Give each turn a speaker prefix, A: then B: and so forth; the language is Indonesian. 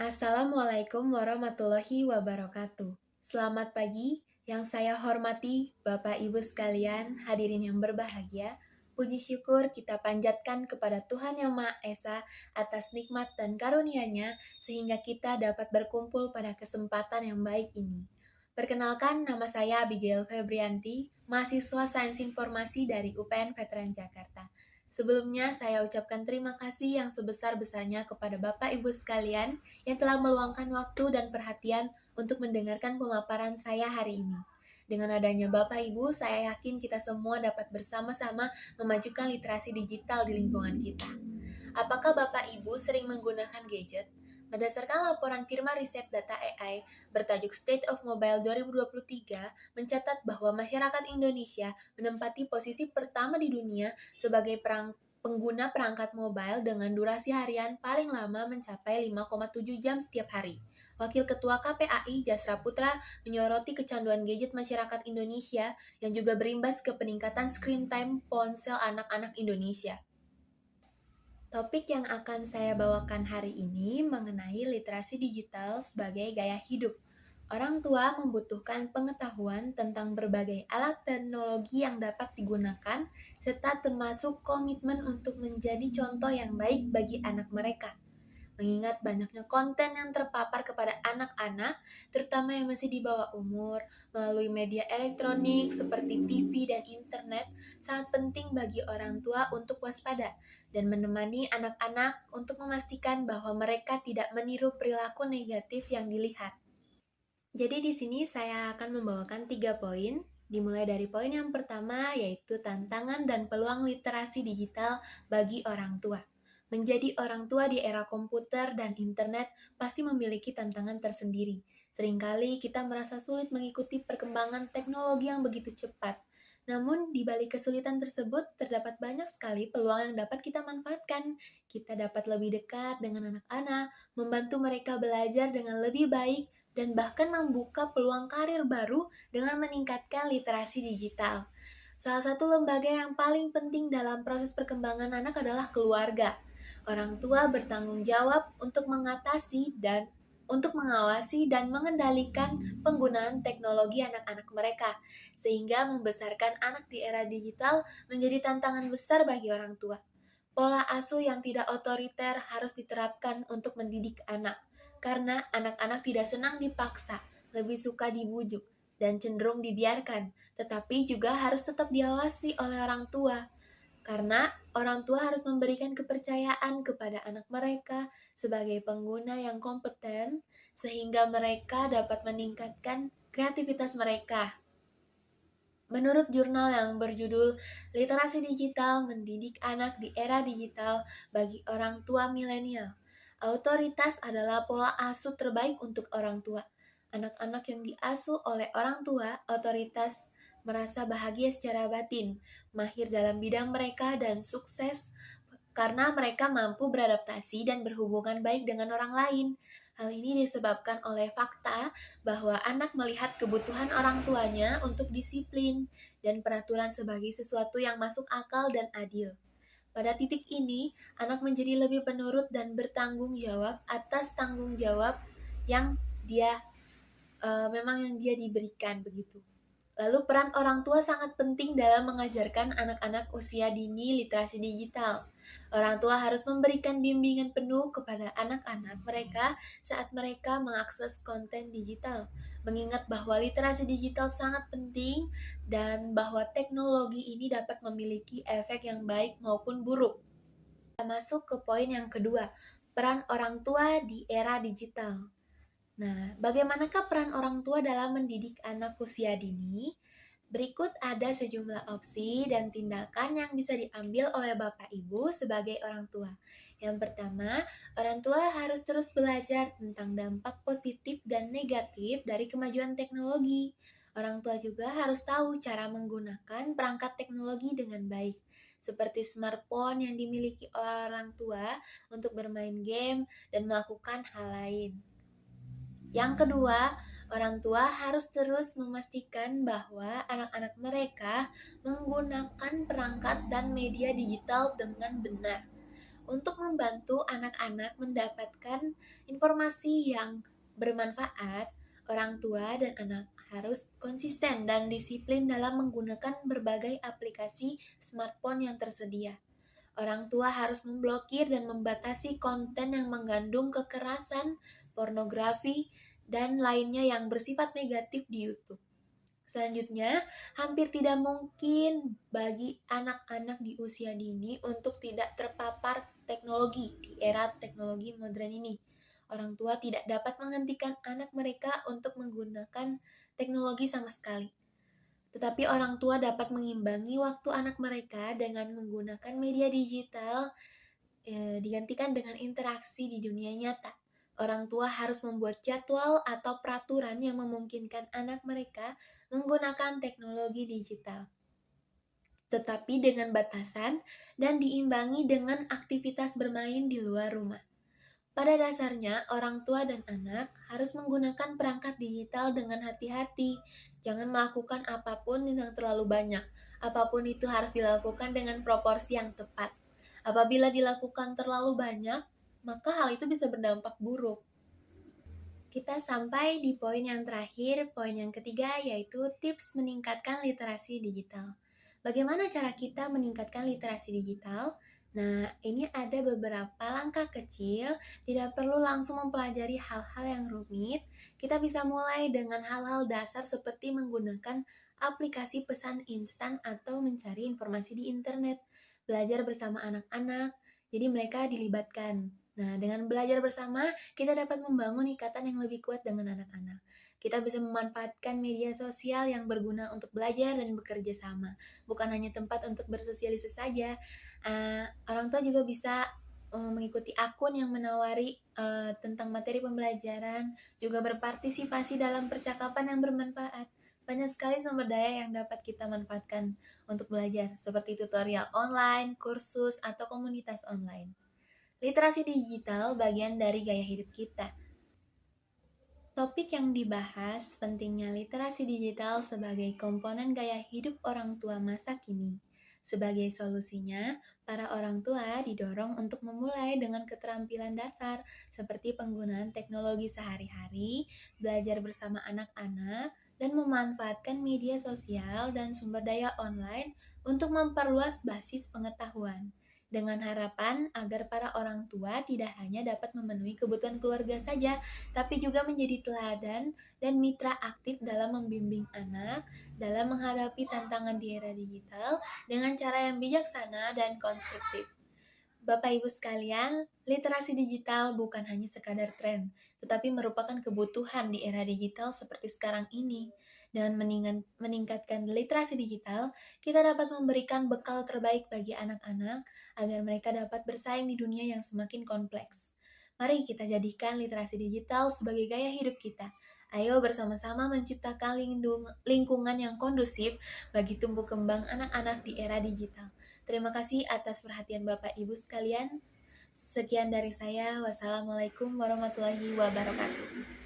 A: Assalamualaikum warahmatullahi wabarakatuh. Selamat pagi, yang saya hormati Bapak Ibu sekalian, hadirin yang berbahagia. Puji syukur kita panjatkan kepada Tuhan Yang Maha Esa atas nikmat dan karunia-Nya sehingga kita dapat berkumpul pada kesempatan yang baik ini. Perkenalkan, nama saya Abigail Febrianti, mahasiswa Sains Informasi dari UPN Veteran Jakarta. Sebelumnya, saya ucapkan terima kasih yang sebesar-besarnya kepada Bapak Ibu sekalian yang telah meluangkan waktu dan perhatian untuk mendengarkan pemaparan saya hari ini. Dengan adanya Bapak Ibu, saya yakin kita semua dapat bersama-sama memajukan literasi digital di lingkungan kita. Apakah Bapak Ibu sering menggunakan gadget? Berdasarkan laporan firma riset data AI bertajuk State of Mobile 2023 mencatat bahwa masyarakat Indonesia menempati posisi pertama di dunia sebagai pengguna perangkat mobile dengan durasi harian paling lama mencapai 5,7 jam setiap hari. Wakil Ketua KPAI Jasra Putra menyoroti kecanduan gadget masyarakat Indonesia yang juga berimbas ke peningkatan screen time ponsel anak-anak Indonesia. Topik yang akan saya bawakan hari ini mengenai literasi digital sebagai gaya hidup. Orang tua membutuhkan pengetahuan tentang berbagai alat teknologi yang dapat digunakan, serta termasuk komitmen untuk menjadi contoh yang baik bagi anak mereka. Mengingat banyaknya konten yang terpapar kepada anak-anak, terutama yang masih di bawah umur, melalui media elektronik seperti TV dan internet, sangat penting bagi orang tua untuk waspada dan menemani anak-anak untuk memastikan bahwa mereka tidak meniru perilaku negatif yang dilihat. Jadi di sini saya akan membawakan 3 poin, dimulai dari poin yang pertama yaitu tantangan dan peluang literasi digital bagi orang tua. Menjadi orang tua di era komputer dan internet pasti memiliki tantangan tersendiri. Seringkali kita merasa sulit mengikuti perkembangan teknologi yang begitu cepat. Namun, di balik kesulitan tersebut, terdapat banyak sekali peluang yang dapat kita manfaatkan. Kita dapat lebih dekat dengan anak-anak, membantu mereka belajar dengan lebih baik, dan bahkan membuka peluang karir baru dengan meningkatkan literasi digital. Salah satu lembaga yang paling penting dalam proses perkembangan anak adalah keluarga. Orang tua bertanggung jawab untuk mengawasi dan mengendalikan penggunaan teknologi anak-anak mereka, sehingga membesarkan anak di era digital menjadi tantangan besar bagi orang tua. Pola asuh yang tidak otoriter harus diterapkan untuk mendidik anak, karena anak-anak tidak senang dipaksa, lebih suka dibujuk, dan cenderung dibiarkan, tetapi juga harus tetap diawasi oleh orang tua. Karena orang tua harus memberikan kepercayaan kepada anak mereka sebagai pengguna yang kompeten, sehingga mereka dapat meningkatkan kreativitas mereka. Menurut jurnal yang berjudul Literasi Digital Mendidik Anak di Era Digital bagi Orang Tua Milenial, otoritas adalah pola asuh terbaik untuk orang tua. Anak-anak yang diasuh oleh orang tua, otoritas merasa bahagia secara batin, mahir dalam bidang mereka, dan sukses karena mereka mampu beradaptasi dan berhubungan baik dengan orang lain. Hal ini disebabkan oleh fakta bahwa anak melihat kebutuhan orang tuanya untuk disiplin dan peraturan sebagai sesuatu yang masuk akal dan adil. Pada titik ini, anak menjadi lebih penurut dan bertanggung jawab atas tanggung jawab yang memang dia diberikan begitu. Lalu peran orang tua sangat penting dalam mengajarkan anak-anak usia dini literasi digital. Orang tua harus memberikan bimbingan penuh kepada anak-anak mereka saat mereka mengakses konten digital. Mengingat bahwa literasi digital sangat penting dan bahwa teknologi ini dapat memiliki efek yang baik maupun buruk. Kita masuk ke poin yang kedua, peran orang tua di era digital. Nah, bagaimanakah peran orang tua dalam mendidik anak usia dini? Berikut ada sejumlah opsi dan tindakan yang bisa diambil oleh Bapak Ibu sebagai orang tua. Yang pertama, orang tua harus terus belajar tentang dampak positif dan negatif dari kemajuan teknologi. Orang tua juga harus tahu cara menggunakan perangkat teknologi dengan baik, seperti smartphone yang dimiliki orang tua untuk bermain game dan melakukan hal lain. Yang kedua, orang tua harus terus memastikan bahwa anak-anak mereka menggunakan perangkat dan media digital dengan benar. Untuk membantu anak-anak mendapatkan informasi yang bermanfaat, orang tua dan anak harus konsisten dan disiplin dalam menggunakan berbagai aplikasi smartphone yang tersedia. Orang tua harus memblokir dan membatasi konten yang mengandung kekerasan, pornografi, dan lainnya yang bersifat negatif di YouTube. Selanjutnya, hampir tidak mungkin bagi anak-anak di usia dini untuk tidak terpapar teknologi di era teknologi modern ini. Orang tua tidak dapat menghentikan anak mereka untuk menggunakan teknologi sama sekali. Tetapi orang tua dapat mengimbangi waktu anak mereka dengan menggunakan media digital digantikan dengan interaksi di dunia nyata. Orang tua harus membuat jadwal atau peraturan yang memungkinkan anak mereka menggunakan teknologi digital, tetapi dengan batasan dan diimbangi dengan aktivitas bermain di luar rumah. Pada dasarnya, orang tua dan anak harus menggunakan perangkat digital dengan hati-hati. Jangan melakukan apapun yang terlalu banyak. Apapun itu harus dilakukan dengan proporsi yang tepat. Apabila dilakukan terlalu banyak, maka hal itu bisa berdampak buruk. Kita sampai di poin yang terakhir, poin yang ketiga, yaitu tips meningkatkan literasi digital. Bagaimana cara kita meningkatkan literasi digital? Nah, ini ada beberapa langkah kecil, tidak perlu langsung mempelajari hal-hal yang rumit. Kita bisa mulai dengan hal-hal dasar seperti menggunakan aplikasi pesan instan atau mencari informasi di internet. Belajar bersama anak-anak, jadi mereka dilibatkan. Nah, dengan belajar bersama, kita dapat membangun ikatan yang lebih kuat dengan anak-anak. Kita bisa memanfaatkan media sosial yang berguna untuk belajar dan bekerja sama, bukan hanya tempat untuk bersosialisasi saja. Orang tua juga bisa mengikuti akun yang menawari tentang materi pembelajaran, juga berpartisipasi dalam percakapan yang bermanfaat. Banyak sekali sumber daya yang dapat kita manfaatkan untuk belajar, seperti tutorial online, kursus, atau komunitas online. Literasi digital bagian dari gaya hidup kita. Topik yang dibahas pentingnya literasi digital sebagai komponen gaya hidup orang tua masa kini. Sebagai solusinya, para orang tua didorong untuk memulai dengan keterampilan dasar seperti penggunaan teknologi sehari-hari, belajar bersama anak-anak, dan memanfaatkan media sosial dan sumber daya online untuk memperluas basis pengetahuan, dengan harapan agar para orang tua tidak hanya dapat memenuhi kebutuhan keluarga saja, tapi juga menjadi teladan dan mitra aktif dalam membimbing anak dalam menghadapi tantangan di era digital dengan cara yang bijaksana dan konstruktif. Bapak Ibu sekalian, literasi digital bukan hanya sekadar tren, tetapi merupakan kebutuhan di era digital seperti sekarang ini. Dengan meningkatkan literasi digital, kita dapat memberikan bekal terbaik bagi anak-anak agar mereka dapat bersaing di dunia yang semakin kompleks. Mari kita jadikan literasi digital sebagai gaya hidup kita. Ayo bersama-sama menciptakan lingkungan yang kondusif bagi tumbuh kembang anak-anak di era digital. Terima kasih atas perhatian Bapak Ibu sekalian. Sekian dari saya. Wassalamualaikum warahmatullahi wabarakatuh.